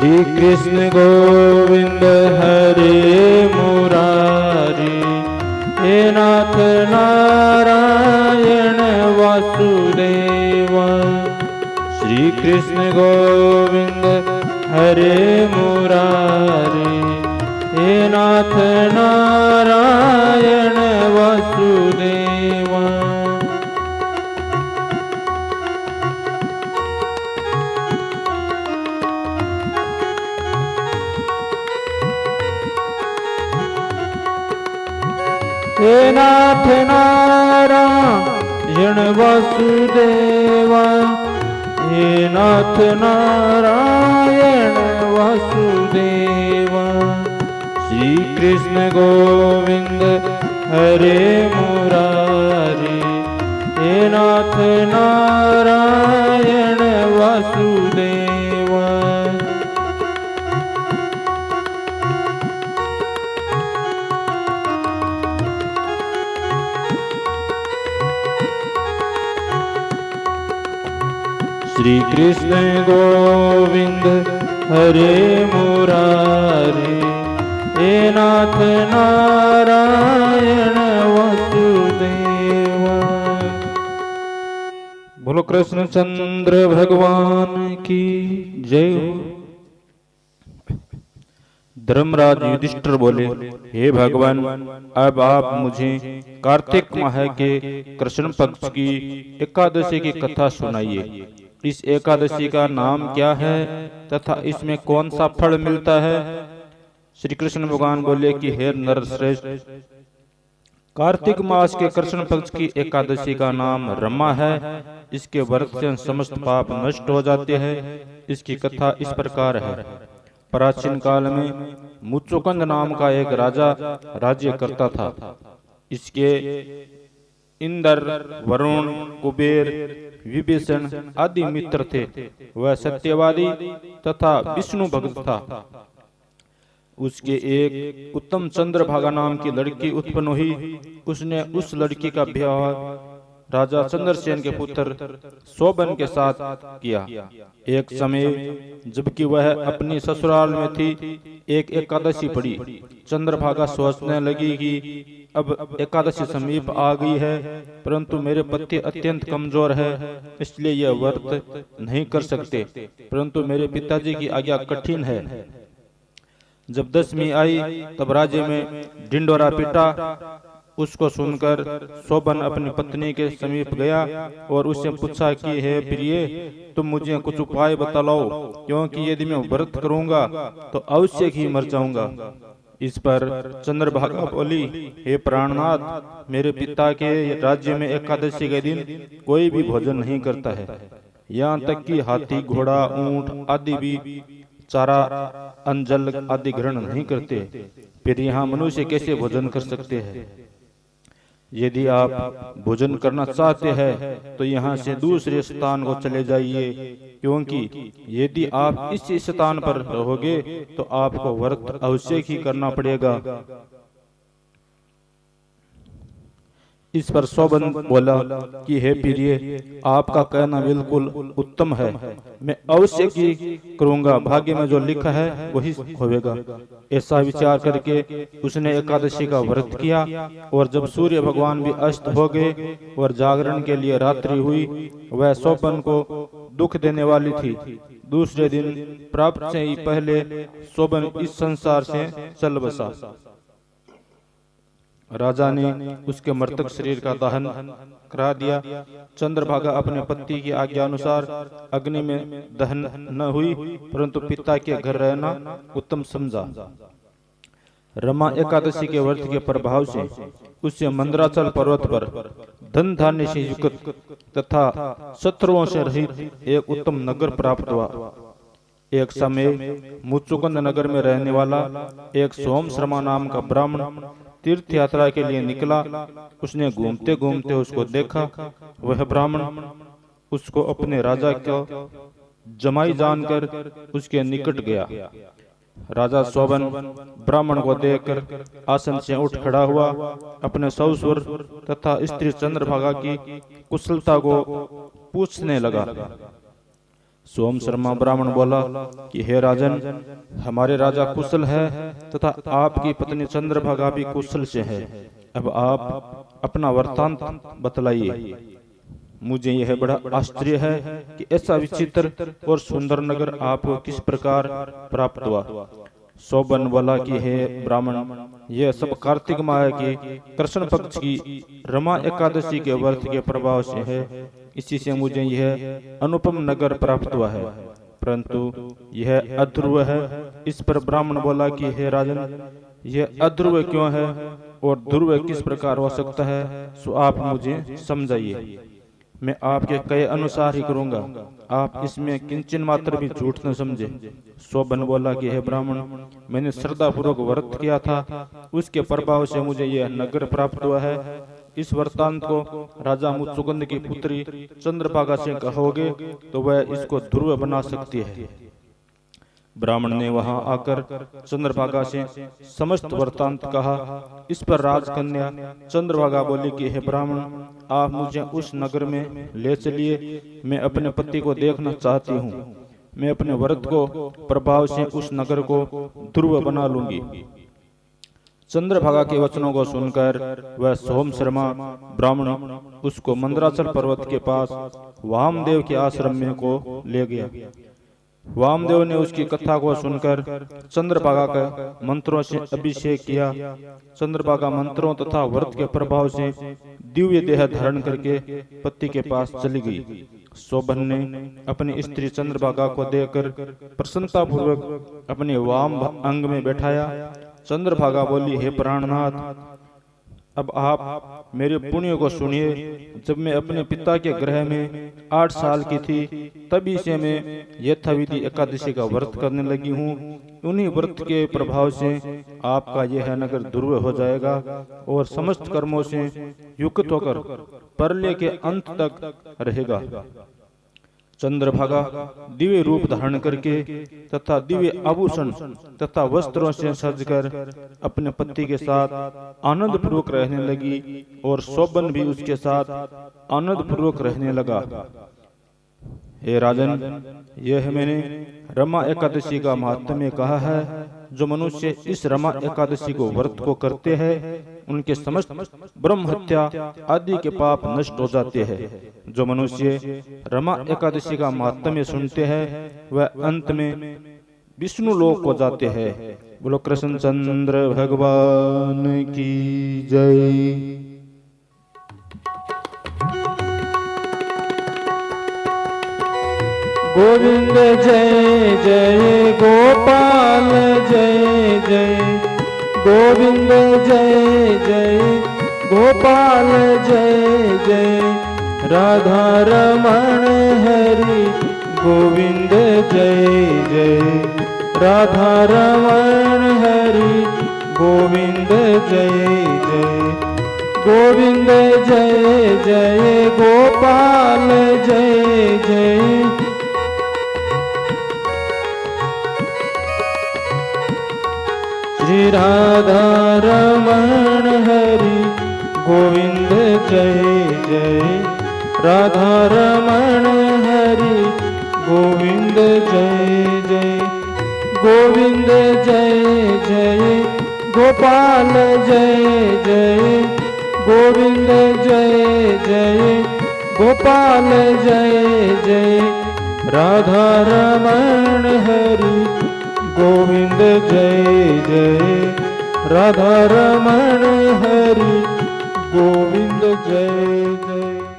श्री कृष्ण गोविंद हरे मुरारी, हे नाथ नारायण वासुदेव। श्री कृष्ण गोविंद हरे मुरारी, हे नाथ नारायण वासुदेव। हे नाथ नारायण वासुदेव, हे नाथ नारायण वासुदेव। श्री कृष्ण गोविंद हरे मुरारी, हे नाथ नारायण वासुदेव। श्री कृष्ण गोविंद हरे मुरारी, हे नाथ नारायण वासुदेव। बोलो कृष्णचंद्र भगवान की जय हो। धर्मराज युधिष्ठिर बोले, हे भगवान, अब आप मुझे कार्तिक माह के कृष्ण पक्ष की एकादशी की कथा सुनाइए। इस एकादशी का नाम क्या है तथा इसमें कौन सा फल मिलता है? श्री कृष्ण भगवान बोले कि हे नरश्रेष्ठ, कार्तिक मास के कृष्ण पक्ष की एकादशी का नाम रमा है। इसके व्रत से समस्त पाप नष्ट हो जाते हैं। इसकी कथा इस प्रकार है। प्राचीन काल में मुचुकुंद नाम का एक राजा राज्य करता था। इसके इंद्र, वरुण, कुबेर, विभीषण आदि मित्र थे। वह सत्यवादी तथा विष्णु भक्त था। उसके एक उत्तम चंद्रभागा नाम की लड़की उत्पन्न हुई। उसने उस लड़की का विवाह राजा चंद्रसेन के पुत्र शोभन के साथ किया। एक समय जबकि वह अपनी ससुराल में थी, एक एकादशी पड़ी। चंद्रभागा सोचने लगी कि अब एकादशी समीप आ गई है, परंतु मेरे पति अत्यंत कमजोर है, इसलिए यह व्रत नहीं कर सकते। परंतु मेरे पिताजी की आज्ञा कठिन है। जब दशमी आई तब राज्य में ढिंडोरा पीटा। उसको सुनकर शोभन अपनी पत्नी के समीप गया और उससे पूछा कि हे प्रिय, तुम मुझे कुछ उपाय बतलाओ, क्योंकि यदि मैं व्रत करूंगा तो अवश्य ही मर जाऊंगा। इस पर चंद्रभागा बोली, हे प्राणनाथ, मेरे पिता के राज्य में एकादशी के दिन कोई भी भोजन नहीं करता है। यहाँ तक कि हाथी, घोड़ा, ऊंट आदि भी चारा, अंजल आदि ग्रहण नहीं करते। फिर यहाँ मनुष्य कैसे भोजन कर सकते हैं? यदि आप भोजन करना चाहते हैं तो यहाँ से दूसरे स्थान को चले जाइए, क्योंकि यदि आप इस स्थान पर रहोगे तो आपको व्रत अवश्य ही करना पड़ेगा। इस पर शोभन बोला कि हे प्रिय, आपका कहना बिल्कुल उत्तम है, मैं अवश्य की करूंगा। भाग्य में जो लिखा है वही होगा। ऐसा विचार करके उसने एकादशी का व्रत किया। और जब सूर्य भगवान भी अस्त हो गए और जागरण के लिए रात्रि हुई, वह शोभन को दुख देने वाली थी। दूसरे दिन प्राप्त से ही पहले शोभन इस संसार से चल बसा। राजा ने उसके मृतक शरीर का दहन करा दिया। चंद्रभागा अपने पति की आज्ञा अनुसार अग्नि में दहन न हुई, परंतु पिता के घर रहना उत्तम समझा। रमा एकादशी के व्रत के प्रभाव से उसे मंदराचल पर्वत पर धन धान्य से युक्त तथा शत्रुओं से रहित एक उत्तम नगर प्राप्त हुआ। एक समय मुचुकुंद नगर में रहने वाला एक सोम शर्मा नाम का ब्राह्मण तीर्थ यात्रा के लिए निकला। उसने घूमते घूमते उसको देखा। वह ब्राह्मण उसको अपने राजा को जमाई जानकर उसके निकट गया। राजा शोभन ब्राह्मण को देखकर आसन से उठ खड़ा हुआ। अपने ससुर तथा स्त्री चंद्रभागा की कुशलता को पूछने लगा। सोम शर्मा ब्राह्मण बोला कि हे राजन, हमारे राजा कुशल है तथा आपकी पत्नी चंद्रभागा भी कुशल से है। अब आप अपना वृत्तांत बतलाइए। मुझे यह बड़ा आश्चर्य है कि ऐसा विचित्र और सुंदर नगर आपको किस प्रकार प्राप्त हुआ। शोभन बोला कि हे ब्राह्मण, यह सब कार्तिक माह की कृष्ण पक्ष की रमा एकादशी के व्रत के प्रभाव से है। इसी से मुझे यह अनुपम नगर प्राप्त हुआ है, परंतु यह अध्रुव है। इस पर ब्राह्मण बोला कि हे राजन, यह अध्रुव क्यों है और ध्रुव किस प्रकार हो सकता है, सो आप मुझे समझाइए। मैं आपके कहे अनुसार ही करूंगा, आप इसमें किंचन मात्र भी झूठ न समझे। शोभन बोला कि हे ब्राह्मण, मैंने श्रद्धा पूर्वक व्रत किया था, उसके प्रभाव से मुझे यह नगर प्राप्त हुआ है। इस वृत्तांत को राजा मुत्सुगंध की पुत्री चंद्रभागा से कहोगे तो वह इसको ध्रुव बना सकती है। ब्राह्मण ने वहां आकर चंद्रभागा से समस्त वृत्तांत कहा। इस पर राजकन्या चंद्रभागा बोली कि हे ब्राह्मण, आप मुझे उस नगर में ले चलिए, मैं अपने पति को देखना चाहती हूँ। मैं अपने व्रत को प्रभाव से उस नगर को ध्रुव बना लूंगी। चंद्रभागा के वचनों को सुनकर वह सोम शर्मा ब्राह्मण उसको मंदराचल पर्वत के पास वामदेव के आश्रम में को ले गया। वामदेव ने उसकी कथा को सुनकर चंद्रभागा का मंत्रों से अभिषेक किया। चंद्रभागा मंत्रों तथा व्रत के प्रभाव से दिव्य देह धारण करके पति के पास चली गई। शोभन ने अपनी स्त्री चंद्रभागा को देखकर प्रसन्नता पूर्वक अपने वाम अंग में बैठाया। चंद्रभागा बोली, हे प्राणनाथ, अब आप मेरे पुण्य को सुनिए। जब मैं अपने पिता के गृह में 8 साल की थी, तभी से मैं यथाविधि एकादशी का व्रत करने लगी हूँ। उन्हीं व्रत के प्रभाव से आपका यह नगर ध्रुव हो जाएगा और समस्त कर्मों से युक्त होकर प्रलय के अंत तक रहेगा। चंद्रभागा दिव्य रूप धारण करके तथा दिव्य आभूषण तथा वस्त्रों से सजकर अपने पति के साथ आनंद पूर्वक रहने लगी और शोभन भी उसके साथ आनंद पूर्वक रहने लगा। हे राजन, यह मैंने रमा एकादशी का महात्म्य कहा है। जो मनुष्य इस रमा एकादशी को व्रत को करते हैं, उनके समस्त ब्रह्म हत्या आदि के पाप नष्ट हो जाते हैं। जो मनुष्य रमा एकादशी का महात्म्य सुनते हैं, वह अंत में विष्णु लोक को जाते हैं। बोलो कृष्ण चंद्र भगवान की जय। गोविंद जय जय गोपाल जय जय, गोविंद जय जय गोपाल जय जय, राधा रमण हरि गोविंद जय जय, राधा रमण हरि गोविंद जय जय, गोविंद जय जय गोपाल जय जय, श्री राधा रमण हरि गोविंद जय जय, राधा रमण हरि गोविंद जय जय, गोविंद जय जय गोपाल जय जय, गोविंद जय जय गोपाल जय जय, राधा रमण हरि गोविंद जय जय, राधा रमण हरि गोविंद जय जय।